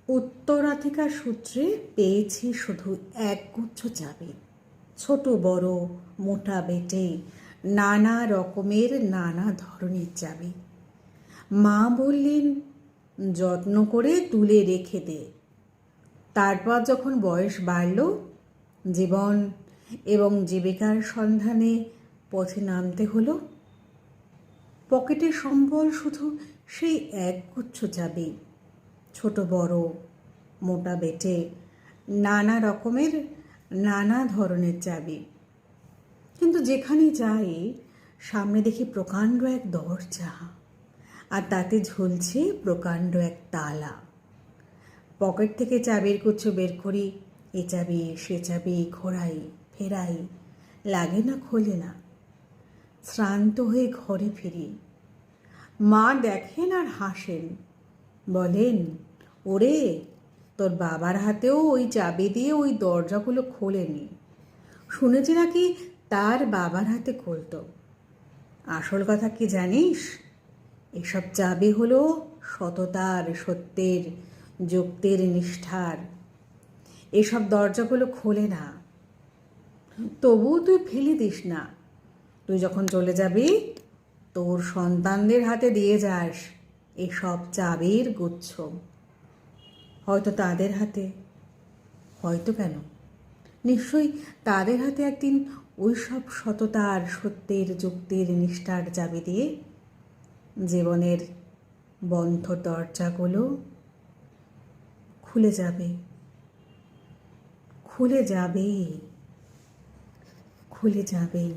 উত্তরাধিকার সূত্রে পেয়েছি শুধু একগুচ্ছ চাবি, ছোট বড় মোটা বেটে নানা রকমের নানা ধরনের চাবি। মা বললেন, যত্ন করে তুলে রেখে দে। তারপর যখন বয়স বাড়ল, জীবন এবং জীবিকার সন্ধানে পথে নামতে হলো। পকেটে সম্বল শুধু সেই একগুচ্ছ চাবি, ছোট বড় মোটা বেটে নানা রকমের নানা ধরনের চাবি। কিন্তু যেখানেই যাই, সামনে দেখি প্রকাণ্ড এক দরজা, আর তাতে ঝুলছে প্রকাণ্ড এক তালা। পকেট থেকে চাবির গুচ্ছ বের করি, এ চাবি সে চাবি ঘোরাই ফেরাই, লাগে না, খোলে না। শ্রান্ত হয়ে ঘরে ফিরি। মা দেখেন আর হাসেন, বলেন, ওরে, তোর বাবার হাতেও ওই চাবি দিয়ে ওই দরজাগুলো খোলেনি। শুনেছি নাকি তার বাবার হাতে খুলতো। আসল কথা কি জানিস? এসব চাবি হলো সততার, সত্যের, যুক্তির, নিষ্ঠার। এসব দরজাগুলো খোলে না। তবুও তুই ফেলে দিস না। তুই যখন চলে যাবি, তোর সন্তানদের হাতে দিয়ে যাস এসব চাবির গুচ্ছ। হয়তো তাদের হাতে, হয়তো কেন, নিশ্চয়ই তাদের হাতে একদিন ওই সব সততার, সত্যের, যুক্তির, নিষ্ঠার চাবি দিয়ে জীবনের বন্ধ দরজাগুলো খুলে যাবে, খুলে যাবে, খুলে যাবেই।